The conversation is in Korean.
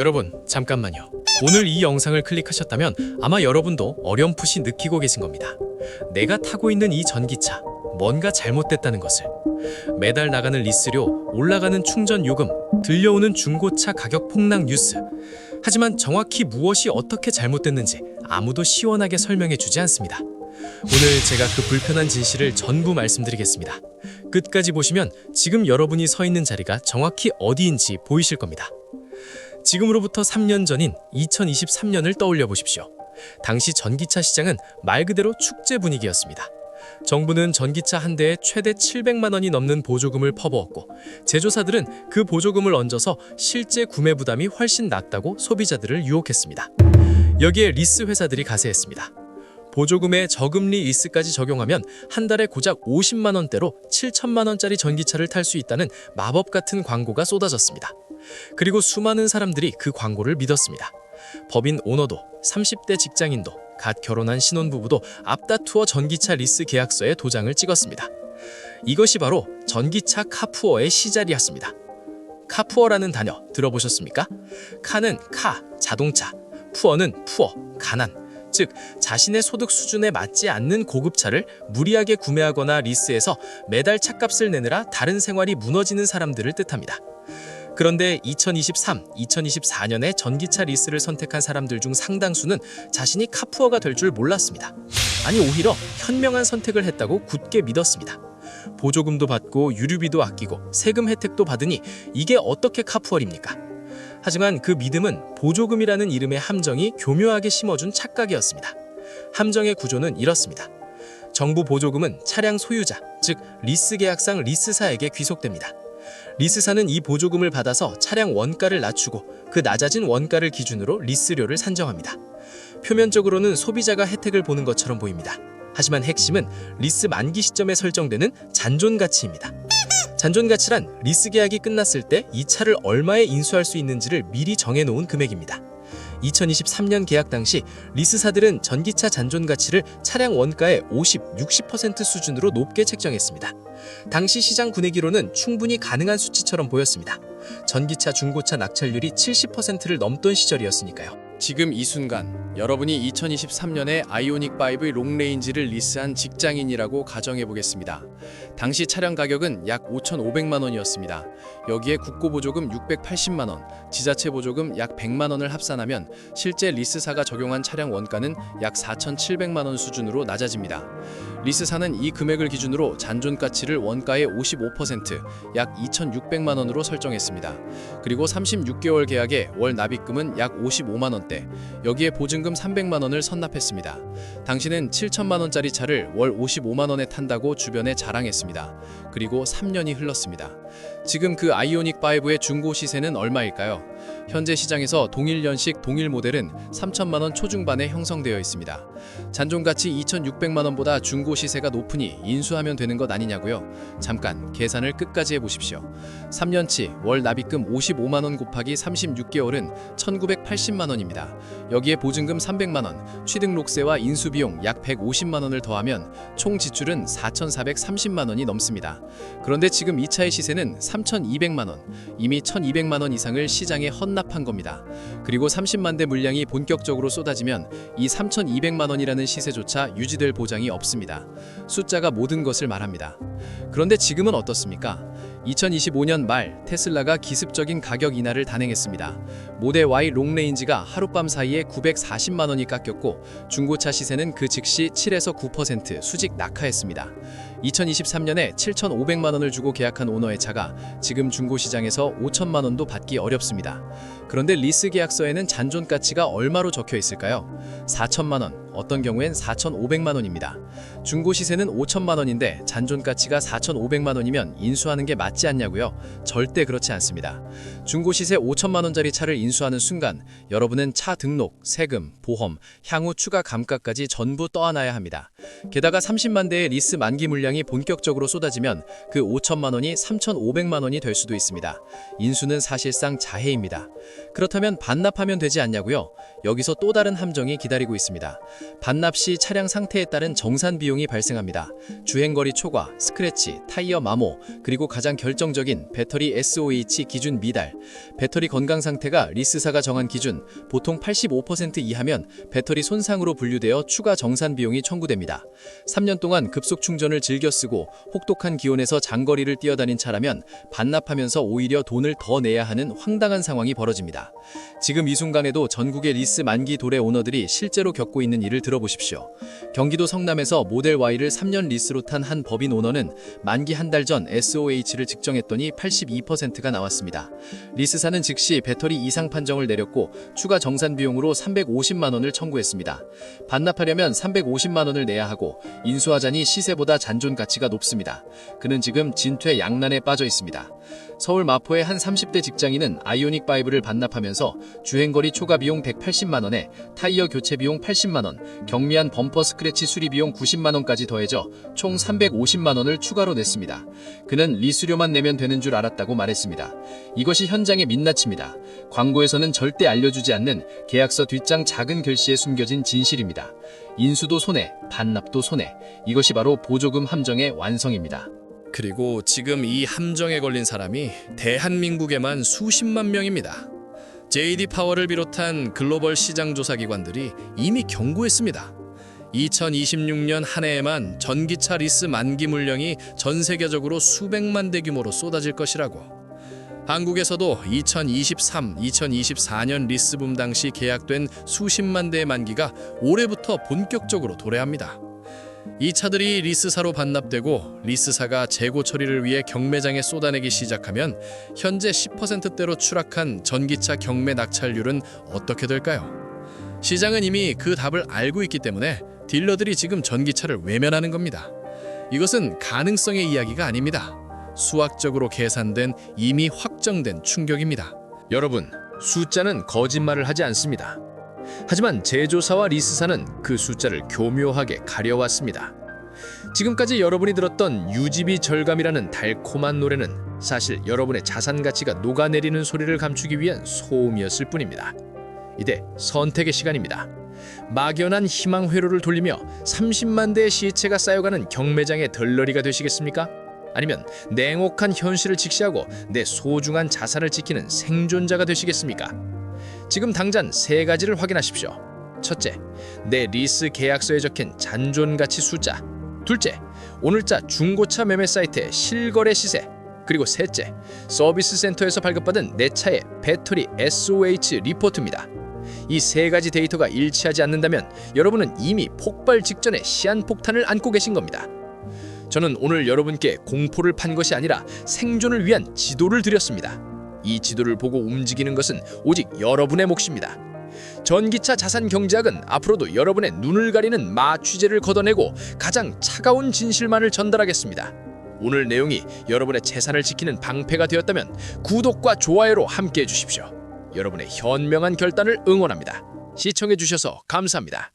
여러분, 잠깐만요. 오늘 이 영상을 클릭하셨다면 아마 여러분도 어렴풋이 느끼고 계신 겁니다. 내가 타고 있는 이 전기차, 뭔가 잘못됐다는 것을. 매달 나가는 리스료, 올라가는 충전 요금, 들려오는 중고차 가격 폭락 뉴스. 하지만 정확히 무엇이 어떻게 잘못됐는지 아무도 시원하게 설명해 주지 않습니다. 오늘 제가 그 불편한 진실을 전부 말씀드리겠습니다. 끝까지 보시면 지금 여러분이 서 있는 자리가 정확히 어디인지 보이실 겁니다. 지금으로부터 3년 전인 2023년을 떠올려 보십시오. 당시 전기차 시장은 말 그대로 축제 분위기였습니다. 정부는 전기차 한 대에 최대 700만 원이 넘는 보조금을 퍼부었고, 제조사들은 그 보조금을 얹어서 실제 구매 부담이 훨씬 낮다고 소비자들을 유혹했습니다. 여기에 리스 회사들이 가세했습니다. 보조금에 저금리 리스까지 적용하면 한 달에 고작 50만 원대로 7천만 원짜리 전기차를 탈 수 있다는 마법 같은 광고가 쏟아졌습니다. 그리고 수많은 사람들이 그 광고를 믿었습니다. 법인 오너도, 30대 직장인도, 갓 결혼한 신혼부부도 앞다투어 전기차 리스 계약서에 도장을 찍었습니다. 이것이 바로 전기차 카푸어의 시작이었습니다. 카푸어라는 단어 들어보셨습니까? 카는 카, 자동차, 푸어는 푸어, 가난. 즉, 자신의 소득 수준에 맞지 않는 고급차를 무리하게 구매하거나 리스해서 매달 차값을 내느라 다른 생활이 무너지는 사람들을 뜻합니다. 그런데 2023, 2024년에 전기차 리스를 선택한 사람들 중 상당수는 자신이 카푸어가 될 줄 몰랐습니다. 아니, 오히려 현명한 선택을 했다고 굳게 믿었습니다. 보조금도 받고 유류비도 아끼고 세금 혜택도 받으니 이게 어떻게 카푸어입니까? 하지만 그 믿음은 보조금이라는 이름의 함정이 교묘하게 심어준 착각이었습니다. 함정의 구조는 이렇습니다. 정부 보조금은 차량 소유자, 즉 리스 계약상 리스사에게 귀속됩니다. 리스사는 이 보조금을 받아서 차량 원가를 낮추고 그 낮아진 원가를 기준으로 리스료를 산정합니다. 표면적으로는 소비자가 혜택을 보는 것처럼 보입니다. 하지만 핵심은 리스 만기 시점에 설정되는 잔존가치입니다. 잔존가치란 리스 계약이 끝났을 때 이 차를 얼마에 인수할 수 있는지를 미리 정해놓은 금액입니다. 2023년 계약 당시 리스사들은 전기차 잔존가치를 차량 원가의 50, 60% 수준으로 높게 책정했습니다. 당시 시장 분위기로는 충분히 가능한 수치처럼 보였습니다. 전기차 중고차 낙찰률이 70%를 넘던 시절이었으니까요. 지금 이 순간 여러분이 2023년에 아이오닉5 롱레인지를 리스한 직장인이라고 가정해 보겠습니다. 당시 차량 가격은 약 5,500만 원이었습니다. 여기에 국고보조금 680만 원, 지자체 보조금 약 100만 원을 합산하면 실제 리스사가 적용한 차량 원가는 약 4,700만 원 수준으로 낮아집니다. 리스사는 이 금액을 기준으로 잔존가치를 원가의 55%, 약 2,600만 원으로 설정했습니다. 그리고 36개월 계약에 월 납입금은 약 55만 원대, 여기에 보증금 300만 원을 선납했습니다. 당신은 7천만 원짜리 차를 월 55만 원에 탄다고 주변에 자랑했습니다. 그리고 3년이 흘렀습니다. 지금 그 아이오닉5의 중고 시세는 얼마일까요? 현재 시장에서 동일 연식 동일 모델은 3천만 원 초중반에 형성되어 있습니다. 잔존가치 2,600만 원보다 중고 시세가 높으니 인수하면 되는 것 아니냐고요? 잠깐 계산을 끝까지 해보십시오. 3년치 월 납입금 55만 원 곱하기 36개월은 1,980만 원입니다. 여기에 보증금 300만 원, 취등록세와 인수비용 약 150만 원을 더하면 총 지출은 4,430만 원이 넘습니다. 그런데 지금 이 차의 시세는 3,200만 원, 이미 1,200만 원 이상을 시장에 헌납한 겁니다. 그리고 30만 대 물량이 본격적으로 쏟아지면 이 3,200만 원이라는 시세조차 유지될 보장이 없습니다. 숫자가 모든 것을 말합니다. 그런데 지금은 어떻습니까? 2025년 말 테슬라가 기습적인 가격 인하를 단행했습니다. 모델 Y 롱레인지가 하룻밤 사이에 940만 원이 깎였고 중고차 시세는 그 즉시 7에서 9% 수직 낙하했습니다. 2023년에 7,500만 원을 주고 계약한 오너의 차가 지금 중고시장에서 5천만 원도 받기 어렵습니다. 그런데 리스 계약서에는 잔존가치가 얼마로 적혀 있을까요? 4천만 원, 어떤 경우엔 4,500만 원입니다. 중고 시세는 5천만 원인데 잔존가치가 4,500만 원이면 인수하는 게 맞지 않냐고요? 절대 그렇지 않습니다. 중고 시세 5천만 원짜리 차를 인수하는 순간 여러분은 차 등록, 세금, 보험, 향후 추가 감가까지 전부 떠안아야 합니다. 게다가 30만 대의 리스 만기 물량이 본격적으로 쏟아지면 그 5천만 원이 3,500만 원이 될 수도 있습니다. 인수는 사실상 자해입니다. 그렇다면 반납하면 되지 않냐고요? 여기서 또 다른 함정이 기다리고 있습니다. 반납 시 차량 상태에 따른 정산 비용이 발생합니다. 주행거리 초과, 스크래치, 타이어 마모, 그리고 가장 결정적인 배터리 SOH 기준 미달. 배터리 건강 상태가 리스사가 정한 기준 보통 85% 이하면 배터리 손상으로 분류되어 추가 정산 비용이 청구됩니다. 3년 동안 급속 충전을 즐겨 쓰고 혹독한 기온에서 장거리를 뛰어다닌 차라면 반납하면서 오히려 돈을 더 내야 하는 황당한 상황이 벌어집니다. 지금 이 순간에도 전국의 리스 만기 도래 오너들이 실제로 겪고 있는 일을 들어보십시오. 경기도 성남에서 모델 Y를 3년 리스로 탄 한 법인 오너는 만기 한 달 전 SOH를 측정했더니 82%가 나왔습니다. 리스사는 즉시 배터리 이상 판정을 내렸고 추가 정산 비용으로 350만 원을 청구했습니다. 반납하려면 350만 원을 내야 하고 인수하자니 시세보다 잔존 가치가 높습니다. 그는 지금 진퇴양난에 빠져 있습니다. 서울 마포의 한 30대 직장인은 아이오닉 5를 반납하면서 주행거리 초과 비용 180만 원에 타이어 교체 비용 80만 원, 경미한 범퍼 스크래치 수리 비용 90만 원까지 더해져 총 350만 원을 추가로 냈습니다. 그는 리수료만 내면 되는 줄 알았다고 말했습니다. 이것이 현장의 민낯입니다. 광고에서는 절대 알려주지 않는 계약서 뒷장 작은 글씨에 숨겨진 진실입니다. 인수도 손해, 반납도 손해. 이것이 바로 보조금 함정의 완성입니다. 그리고 지금 이 함정에 걸린 사람이 대한민국에만 수십만 명입니다. JD 파워를 비롯한 글로벌 시장 조사 기관들이 이미 경고했습니다. 2026년 한 해에만 전기차 리스 만기 물량이 전 세계적으로 수백만 대 규모로 쏟아질 것이라고. 한국에서도 2023, 2024년 리스붐 당시 계약된 수십만 대의 만기가 올해부터 본격적으로 도래합니다. 이 차들이 리스사로 반납되고 리스사가 재고 처리를 위해 경매장에 쏟아내기 시작하면 현재 10%대로 추락한 전기차 경매 낙찰률은 어떻게 될까요? 시장은 이미 그 답을 알고 있기 때문에 딜러들이 지금 전기차를 외면하는 겁니다. 이것은 가능성의 이야기가 아닙니다. 수학적으로 계산된 이미 확정된 충격입니다. 여러분, 숫자는 거짓말을 하지 않습니다. 하지만 제조사와 리스사는 그 숫자를 교묘하게 가려왔습니다. 지금까지 여러분이 들었던 유지비 절감이라는 달콤한 노래는 사실 여러분의 자산 가치가 녹아내리는 소리를 감추기 위한 소음이었을 뿐입니다. 이제 선택의 시간입니다. 막연한 희망 회로를 돌리며 30만 대의 시체가 쌓여가는 경매장의 덜러리가 되시겠습니까? 아니면 냉혹한 현실을 직시하고 내 소중한 자산을 지키는 생존자가 되시겠습니까? 지금 당장 세 가지를 확인하십시오. 첫째, 내 리스 계약서에 적힌 잔존 가치 숫자. 둘째, 오늘자 중고차 매매 사이트의 실거래 시세. 그리고 셋째, 서비스 센터에서 발급받은 내 차의 배터리 SOH 리포트입니다. 이 세 가지 데이터가 일치하지 않는다면 여러분은 이미 폭발 직전에 시한폭탄을 안고 계신 겁니다. 저는 오늘 여러분께 공포를 판 것이 아니라 생존을 위한 지도를 드렸습니다. 이 지도를 보고 움직이는 것은 오직 여러분의 몫입니다. 전기차 자산 경제학은 앞으로도 여러분의 눈을 가리는 마취제를 걷어내고 가장 차가운 진실만을 전달하겠습니다. 오늘 내용이 여러분의 재산을 지키는 방패가 되었다면 구독과 좋아요로 함께해 주십시오. 여러분의 현명한 결단을 응원합니다. 시청해 주셔서 감사합니다.